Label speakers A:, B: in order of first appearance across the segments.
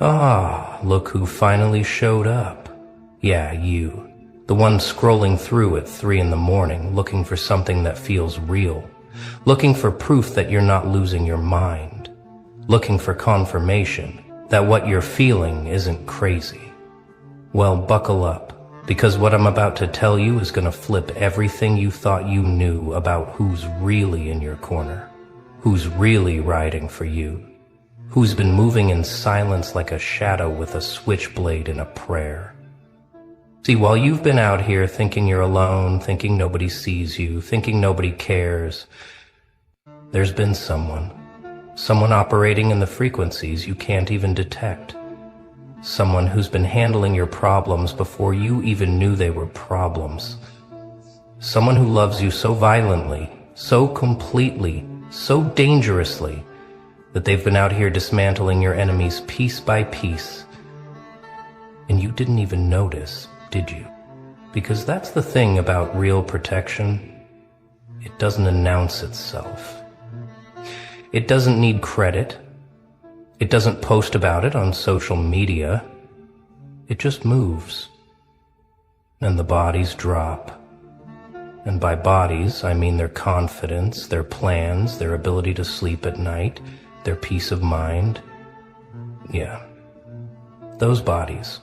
A: Ah, look who finally showed up. Yeah, you. The one scrolling through at 3 in the morning, looking for something that feels real. Looking for proof that you're not losing your mind. Looking for confirmation that what you're feeling isn't crazy. Well, buckle up, because what I'm about to tell you is gonna flip everything you thought you knew about who's really in your corner, who's really riding for you, who's been moving in silence like a shadow with a switchblade in a prayer. See, while you've been out here thinking you're alone, thinking nobody sees you, thinking nobody cares, there's been someone operating in the frequencies you can't even detect. Someone who's been handling your problems before you even knew they were problems. Someone who loves you so violently, so completely, so dangerously, that they've been out here dismantling your enemies piece by piece. And you didn't even notice, did you? Because that's the thing about real protection. It doesn't announce itself. It doesn't need credit. It doesn't post about it on social media. It just moves. And the bodies drop. And by bodies, I mean their confidence, their plans, their ability to sleep at night, their peace of mind. Yeah, those bodies.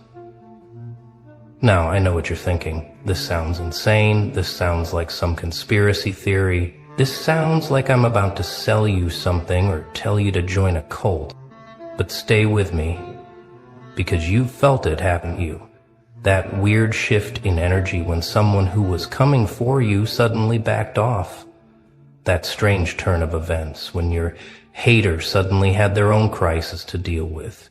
A: Now, I know what you're thinking. This sounds insane. This sounds like some conspiracy theory. This sounds like I'm about to sell you something or tell you to join a cult. But stay with me, because you've felt it, haven't you? That weird shift in energy when someone who was coming for you suddenly backed off. That strange turn of events when your hater suddenly had their own crisis to deal with.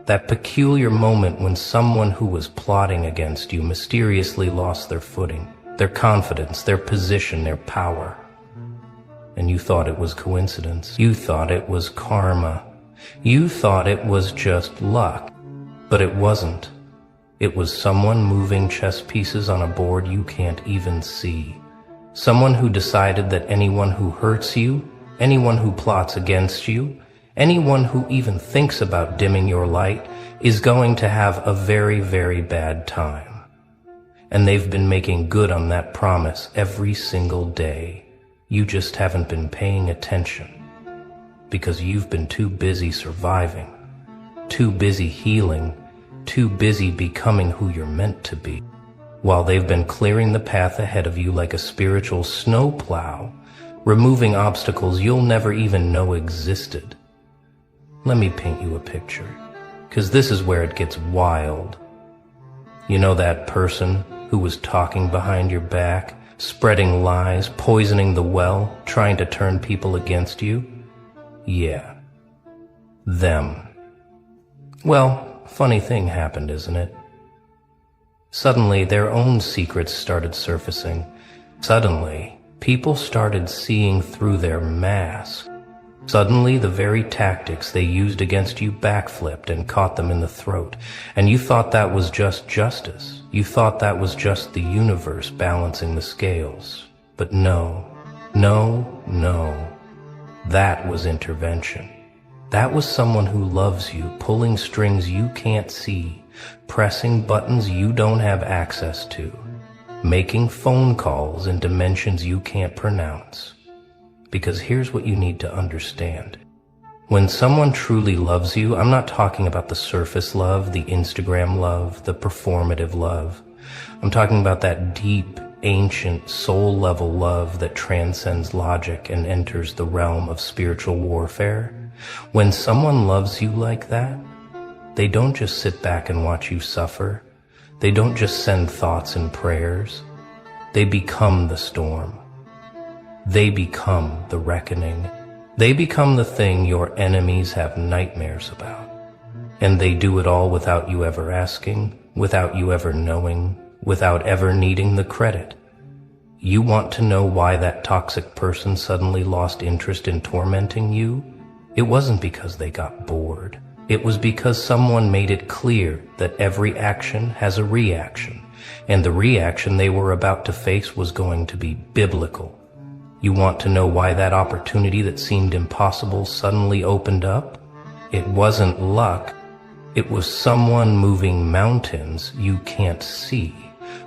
A: That peculiar moment when someone who was plotting against you mysteriously lost their footing, their confidence, their position, their power. And you thought it was coincidence. You thought it was karma. You thought it was just luck. But it wasn't. It was someone moving chess pieces on a board you can't even see. Someone who decided that anyone who hurts you, anyone who plots against you, anyone who even thinks about dimming your light is going to have a very, very bad time. And they've been making good on that promise every single day. You just haven't been paying attention because you've been too busy surviving, too busy healing, too busy becoming who you're meant to be, while they've been clearing the path ahead of you like a spiritual snowplow, removing obstacles you'll never even know existed. Let me paint you a picture, because this is where it gets wild. You know that person who was talking behind your back, spreading lies, poisoning the well, trying to turn people against you? Yeah, them. Well, funny thing happened, isn't it? Suddenly, their own secrets started surfacing. Suddenly, people started seeing through their mask. Suddenly, the very tactics they used against you backflipped and caught them in the throat. And you thought that was just justice. You thought that was just the universe balancing the scales. But no, no, no. That was intervention. That was someone who loves you, pulling strings you can't see, pressing buttons you don't have access to, making phone calls in dimensions you can't pronounce. Because here's what you need to understand. When someone truly loves you, I'm not talking about the surface love, the Instagram love, the performative love. I'm talking about that deep, ancient, soul-level love that transcends logic and enters the realm of spiritual warfare. When someone loves you like that, they don't just sit back and watch you suffer. They don't just send thoughts and prayers. They become the storm. They become the reckoning. They become the thing your enemies have nightmares about. And they do it all without you ever asking, without you ever knowing, without ever needing the credit. You want to know why that toxic person suddenly lost interest in tormenting you? It wasn't because they got bored. It was because someone made it clear that every action has a reaction, and the reaction they were about to face was going to be biblical. You want to know why that opportunity that seemed impossible suddenly opened up? It wasn't luck. It was someone moving mountains you can't see,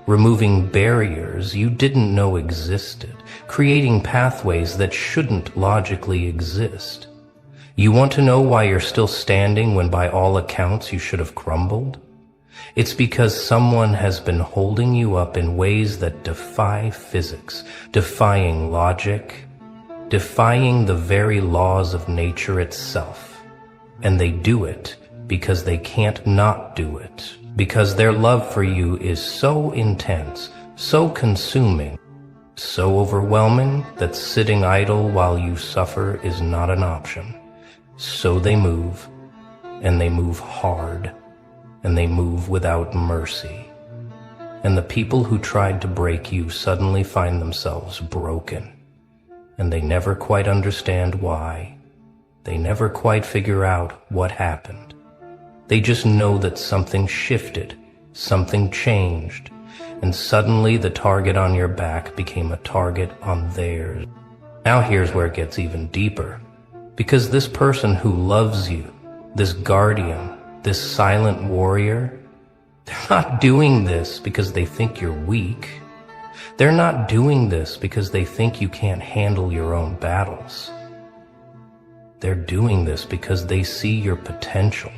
A: removing barriers you didn't know existed, creating pathways that shouldn't logically exist. You want to know why you're still standing when by all accounts you should have crumbled? It's because someone has been holding you up in ways that defy physics, defying logic, defying the very laws of nature itself. And they do it because they can't not do it, because their love for you is so intense, so consuming, so overwhelming that sitting idle while you suffer is not an option. So they move, and they move hard, and they move without mercy. And the people who tried to break you suddenly find themselves broken, and they never quite understand why. They never quite figure out what happened. They just know that something shifted, something changed, and suddenly the target on your back became a target on theirs. Now here's where it gets even deeper. Because this person who loves you, this guardian, this silent warrior, they're not doing this because they think you're weak. They're not doing this because they think you can't handle your own battles. They're doing this because they see your potential.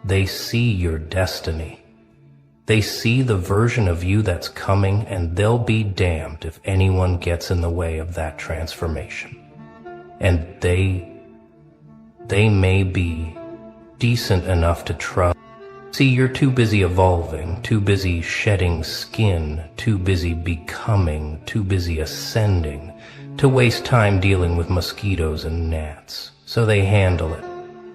A: They see your destiny. They see the version of you that's coming, and they'll be damned if anyone gets in the way of that transformation. And they may be decent enough to trust. See, you're too busy evolving, too busy shedding skin, too busy becoming, too busy ascending, to waste time dealing with mosquitoes and gnats. So they handle it.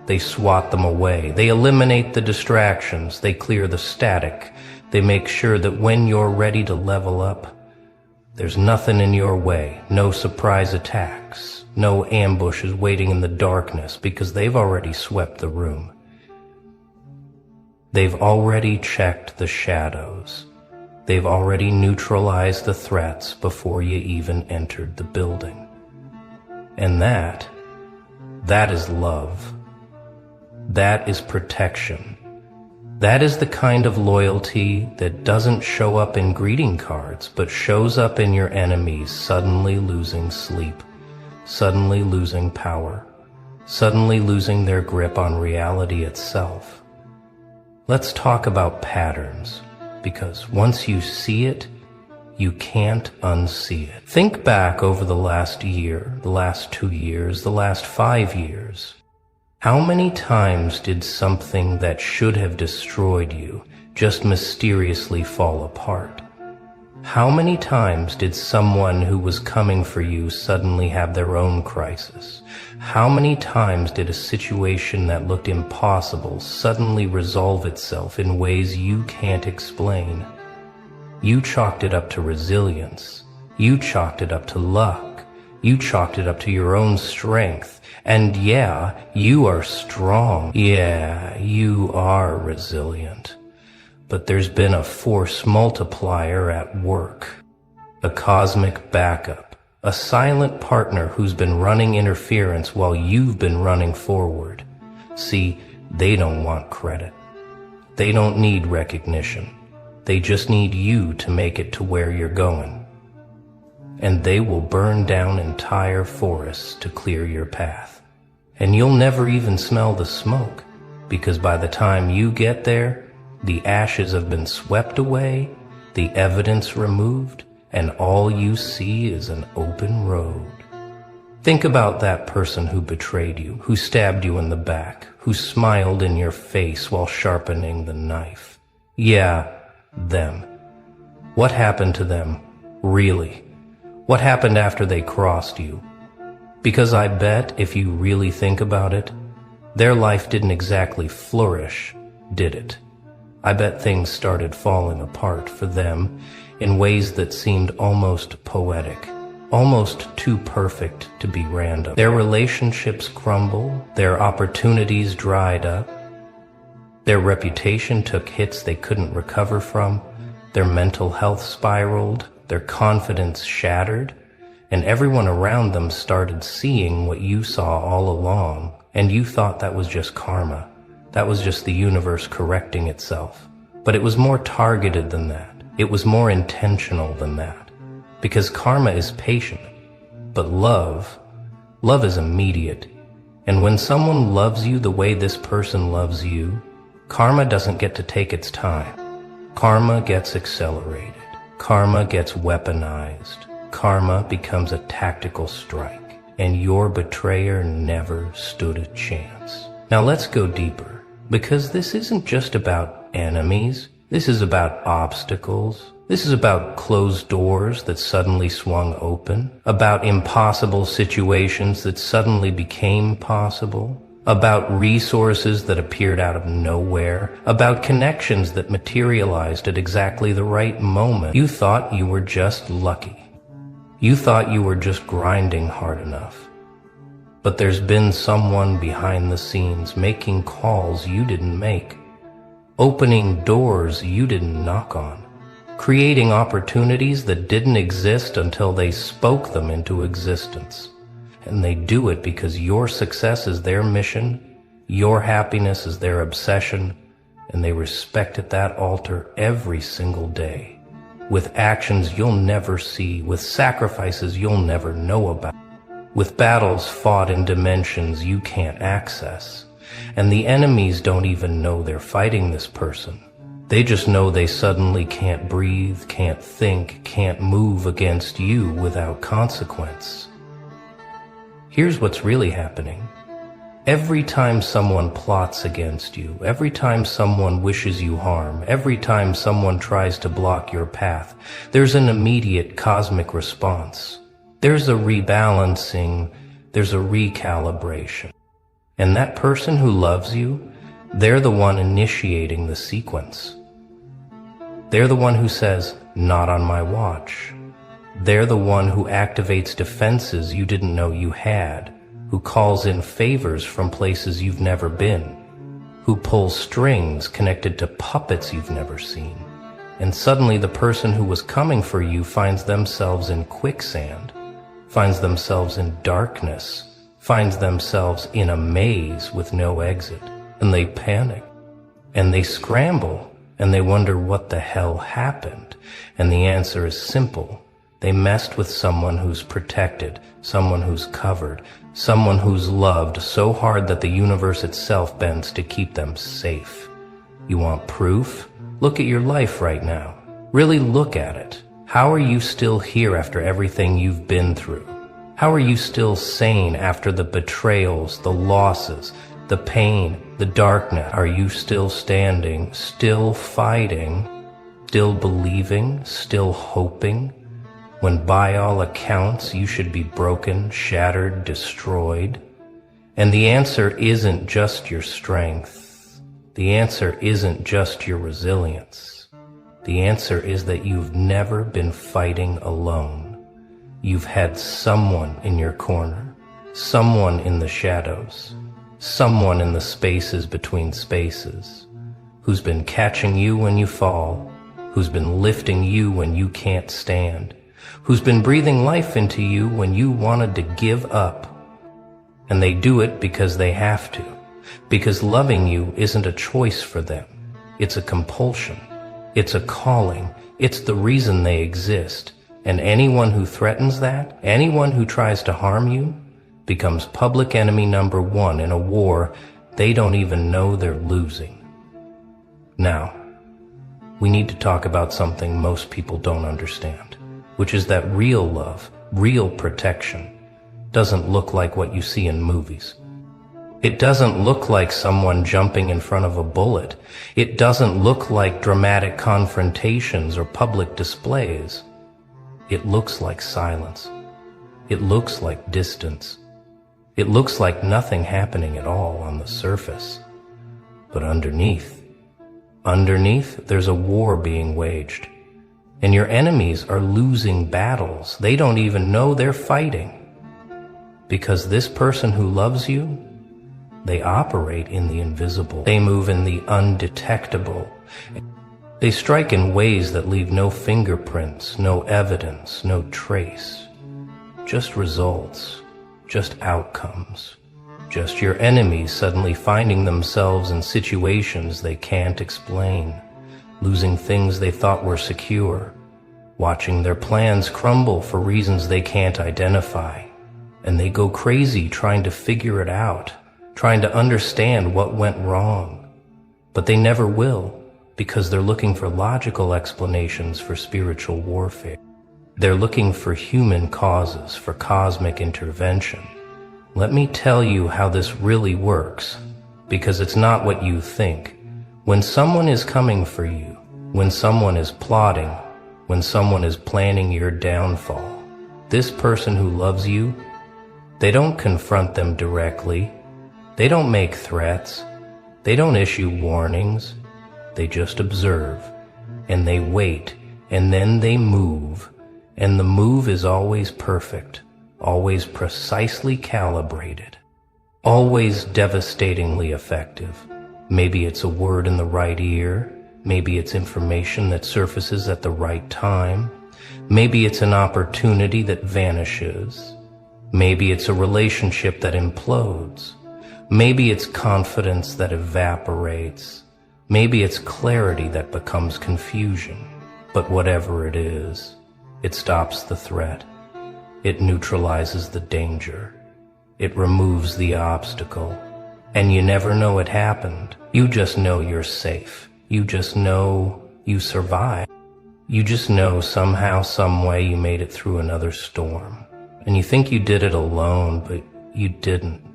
A: They swat them away. They eliminate the distractions. They clear the static. They make sure that when you're ready to level up, there's nothing in your way, no surprise attacks, no ambushes waiting in the darkness, because they've already swept the room. They've already checked the shadows. They've already neutralized the threats before you even entered the building. And that is love. That is protection. That is the kind of loyalty that doesn't show up in greeting cards, but shows up in your enemies suddenly losing sleep, suddenly losing power, suddenly losing their grip on reality itself. Let's talk about patterns, because once you see it, you can't unsee it. Think back over the last year, the last 2 years, the last 5 years. How many times did something that should have destroyed you just mysteriously fall apart? How many times did someone who was coming for you suddenly have their own crisis? How many times did a situation that looked impossible suddenly resolve itself in ways you can't explain? You chalked it up to resilience. You chalked it up to luck. You chalked it up to your own strength. And yeah, you are strong. Yeah, you are resilient. But there's been a force multiplier at work. A cosmic backup. A silent partner who's been running interference while you've been running forward. See, they don't want credit. They don't need recognition. They just need you to make it to where you're going. And they will burn down entire forests to clear your path. And you'll never even smell the smoke, because by the time you get there, the ashes have been swept away, the evidence removed, and all you see is an open road. Think about that person who betrayed you, who stabbed you in the back, who smiled in your face while sharpening the knife. Yeah, them. What happened to them, really? What happened after they crossed you? Because I bet, if you really think about it, their life didn't exactly flourish, did it? I bet things started falling apart for them in ways that seemed almost poetic, almost too perfect to be random. Their relationships crumbled, their opportunities dried up, their reputation took hits they couldn't recover from, their mental health spiraled, their confidence shattered, and everyone around them started seeing what you saw all along, and you thought that was just karma. That was just the universe correcting itself. But it was more targeted than that. It was more intentional than that. Because karma is patient. But love is immediate. And when someone loves you the way this person loves you, karma doesn't get to take its time. Karma gets accelerated. Karma gets weaponized. Karma becomes a tactical strike. And your betrayer never stood a chance. Now let's go deeper. Because this isn't just about enemies. This is about obstacles. This is about closed doors that suddenly swung open, about impossible situations that suddenly became possible, about resources that appeared out of nowhere, about connections that materialized at exactly the right moment. You thought you were just lucky. You thought you were just grinding hard enough. But there's been someone behind the scenes making calls you didn't make, opening doors you didn't knock on, creating opportunities that didn't exist until they spoke them into existence. And they do it because your success is their mission, your happiness is their obsession, and they respect at that altar every single day, with actions you'll never see, with sacrifices you'll never know about, with battles fought in dimensions you can't access. And the enemies don't even know they're fighting this person. They just know they suddenly can't breathe, can't think, can't move against you without consequence. Here's what's really happening. Every time someone plots against you, every time someone wishes you harm, every time someone tries to block your path, there's an immediate cosmic response. There's a rebalancing, there's a recalibration. And that person who loves you, they're the one initiating the sequence. They're the one who says, "Not on my watch." They're the one who activates defenses you didn't know you had, who calls in favors from places you've never been, who pulls strings connected to puppets you've never seen. And suddenly the person who was coming for you finds themselves in quicksand, finds themselves in darkness, finds themselves in a maze with no exit. And they panic, and they scramble, and they wonder what the hell happened. And the answer is simple. They messed with someone who's protected, someone who's covered, someone who's loved so hard that the universe itself bends to keep them safe. You want proof? Look at your life right now. Really look at it. How are you still here after everything you've been through? How are you still sane after the betrayals, the losses, the pain, the darkness? Are you still standing, still fighting, still believing, still hoping, when by all accounts you should be broken, shattered, destroyed? And the answer isn't just your strength. The answer isn't just your resilience. The answer is that you've never been fighting alone. You've had someone in your corner, someone in the shadows, someone in the spaces between spaces, who's been catching you when you fall, who's been lifting you when you can't stand, who's been breathing life into you when you wanted to give up. And they do it because they have to, because loving you isn't a choice for them. It's a compulsion. It's a calling. It's the reason they exist. And anyone who threatens that, anyone who tries to harm you, becomes public enemy number one in a war they don't even know they're losing. Now, we need to talk about something most people don't understand, which is that real love, real protection, doesn't look like what you see in movies. It doesn't look like someone jumping in front of a bullet. It doesn't look like dramatic confrontations or public displays. It looks like silence. It looks like distance. It looks like nothing happening at all on the surface. But underneath, there's a war being waged. And your enemies are losing battles they don't even know they're fighting. Because this person who loves you, they operate in the invisible. They move in the undetectable. They strike in ways that leave no fingerprints, no evidence, no trace. Just results, just outcomes. just your enemies suddenly finding themselves in situations they can't explain, losing things they thought were secure, watching their plans crumble for reasons they can't identify, and they go crazy trying to figure it out, trying to understand what went wrong. But they never will, because they're looking for logical explanations for spiritual warfare. They're looking for human causes, for cosmic intervention. Let me tell you how this really works, because it's not what you think. When someone is coming for you, when someone is plotting, when someone is planning your downfall, this person who loves you, they don't confront them directly. They don't make threats. They don't issue warnings. They just observe, and they wait, and then they move. And the move is always perfect, always precisely calibrated, always devastatingly effective. Maybe it's a word in the right ear. Maybe it's information that surfaces at the right time. Maybe it's an opportunity that vanishes. Maybe it's a relationship that implodes. Maybe it's confidence that evaporates. Maybe it's clarity that becomes confusion. But whatever it is, it stops the threat. It neutralizes the danger. It removes the obstacle. And you never know it happened. You just know you're safe. You just know you survived. You just know somehow, some way you made it through another storm. And you think you did it alone, but you didn't.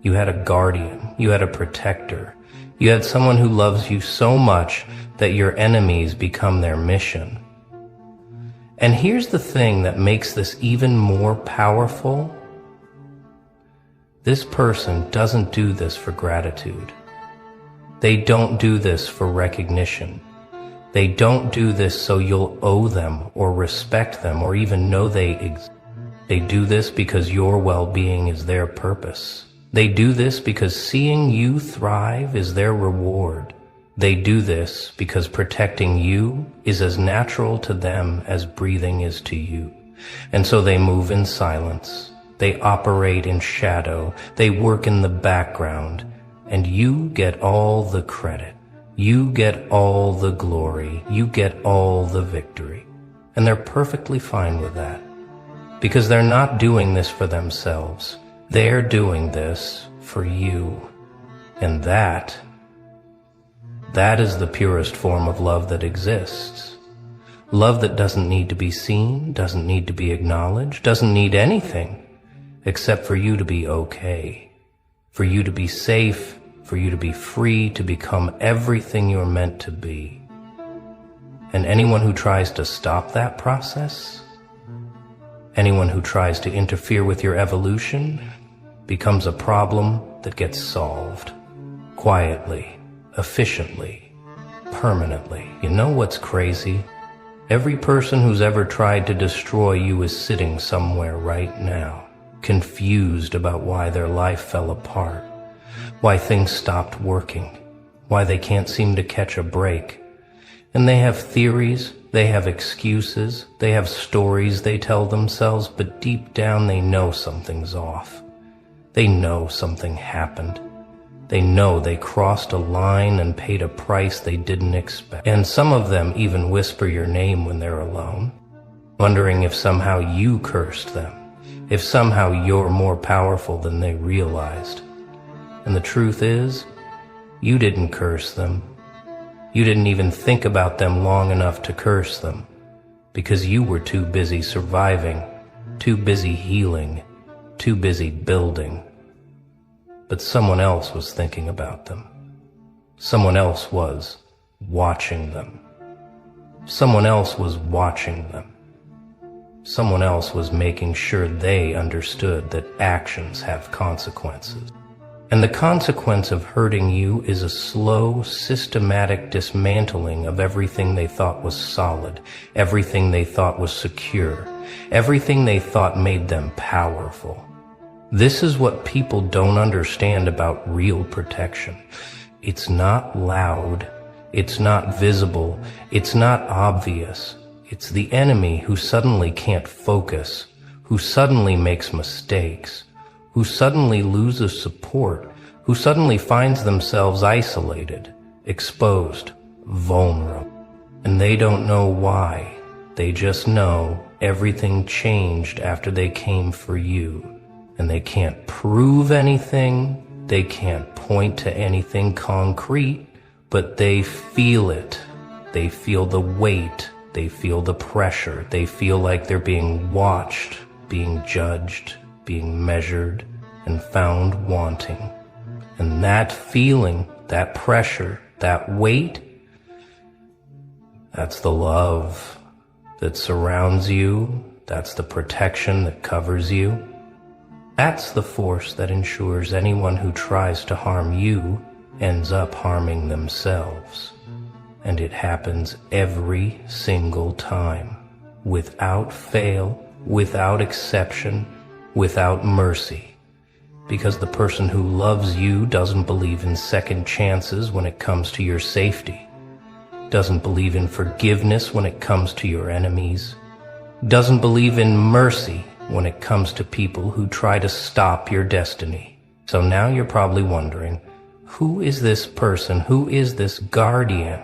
A: You had a guardian. You had a protector. You had someone who loves you so much that your enemies become their mission. And here's the thing that makes this even more powerful. This person doesn't do this for gratitude. They don't do this for recognition. They don't do this so you'll owe them or respect them or even know they exist. They do this because your well-being is their purpose. They do this because seeing you thrive is their reward. They do this because protecting you is as natural to them as breathing is to you. And so they move in silence. They operate in shadow. They work in the background. And you get all the credit. You get all the glory. You get all the victory. And they're perfectly fine with that. Because they're not doing this for themselves. They're doing this for you. And that is the purest form of love that exists. Love that doesn't need to be seen, doesn't need to be acknowledged, doesn't need anything except for you to be okay, for you to be safe, for you to be free to become everything you're meant to be. And anyone who tries to stop that process, anyone who tries to interfere with your evolution, becomes a problem that gets solved quietly, efficiently, permanently. You know what's crazy? Every person who's ever tried to destroy you is sitting somewhere right now, confused about why their life fell apart, why things stopped working, why they can't seem to catch a break. And they have theories, they have excuses, they have stories they tell themselves, but deep down they know something's off. They know something happened. They know they crossed a line and paid a price they didn't expect. And some of them even whisper your name when they're alone, wondering if somehow you cursed them, if somehow you're more powerful than they realized. And the truth is, you didn't curse them. You didn't even think about them long enough to curse them, because you were too busy surviving, too busy healing, too busy building. But someone else was thinking about them. Someone else was watching them. Someone else was watching them. Someone else was making sure they understood that actions have consequences. And the consequence of hurting you is a slow, systematic dismantling of everything they thought was solid, everything they thought was secure, everything they thought made them powerful. This is what people don't understand about real protection. It's not loud. It's not visible. It's not obvious. It's the enemy who suddenly can't focus, who suddenly makes mistakes, who suddenly loses support, who suddenly finds themselves isolated, exposed, vulnerable. And they don't know why. They just know everything changed after they came for you. And they can't prove anything, they can't point to anything concrete, but they feel it. They feel the weight, they feel the pressure, they feel like they're being watched, being judged, being measured, and found wanting. And that feeling, that pressure, that weight, that's the love that surrounds you, that's the protection that covers you. That's the force that ensures anyone who tries to harm you ends up harming themselves. And it happens every single time, without fail, without exception, without mercy. Because the person who loves you doesn't believe in second chances when it comes to your safety, doesn't believe in forgiveness when it comes to your enemies, doesn't believe in mercy when it comes to people who try to stop your destiny. So now you're probably wondering, who is this person? Who is this guardian?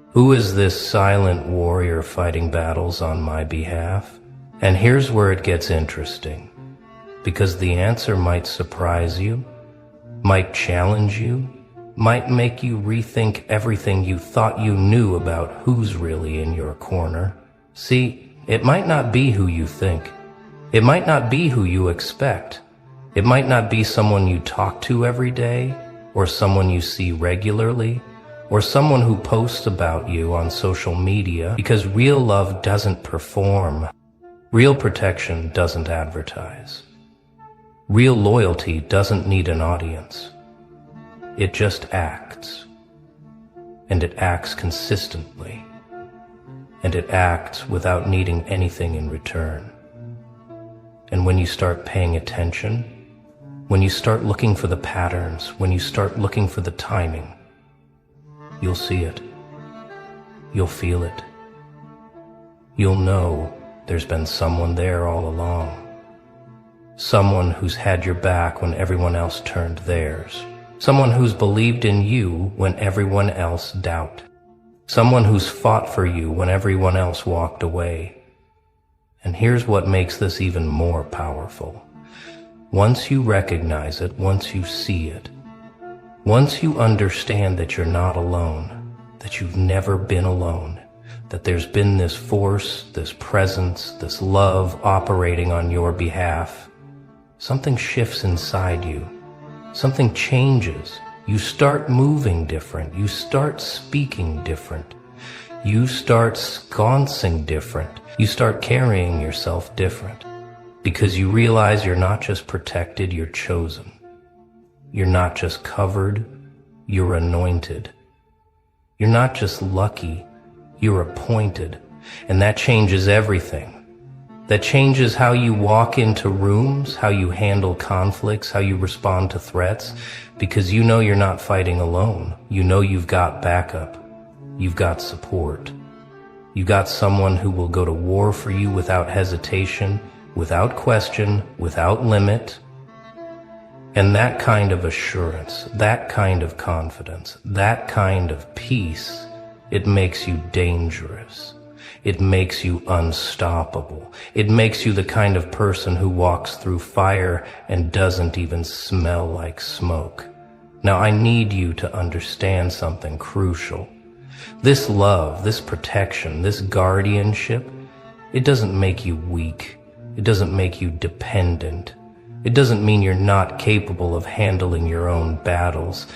A: Who is this silent warrior fighting battles on my behalf? And here's where it gets interesting, because the answer might surprise you, might challenge you, might make you rethink everything you thought you knew about who's really in your corner. See, it might not be who you think. It might not be who you expect. It might not be someone you talk to every day, or someone you see regularly, or someone who posts about you on social media, because real love doesn't perform. Real protection doesn't advertise. Real loyalty doesn't need an audience. It just acts. And it acts consistently. And it acts without needing anything in return. And when you start paying attention, when you start looking for the patterns, when you start looking for the timing, you'll see it. You'll feel it. You'll know there's been someone there all along. Someone who's had your back when everyone else turned theirs. Someone who's believed in you when everyone else doubted. Someone who's fought for you when everyone else walked away. And here's what makes this even more powerful. Once you recognize it, once you see it, once you understand that you're not alone, that you've never been alone, that there's been this force, this presence, this love operating on your behalf, something shifts inside you. Something changes. You start moving different. You start speaking different. You start sconcing different. You start carrying yourself different. Because you realize you're not just protected, you're chosen. You're not just covered, you're anointed. You're not just lucky, you're appointed. And that changes everything. That changes how you walk into rooms, how you handle conflicts, how you respond to threats, because you know you're not fighting alone. You know you've got backup. You've got support. You've got someone who will go to war for you without hesitation, without question, without limit. And that kind of assurance, that kind of confidence, that kind of peace, it makes you dangerous. It makes you unstoppable. It makes you the kind of person who walks through fire and doesn't even smell like smoke. Now I need you to understand something crucial. This love, this protection, this guardianship, it doesn't make you weak. It doesn't make you dependent. It doesn't mean you're not capable of handling your own battles.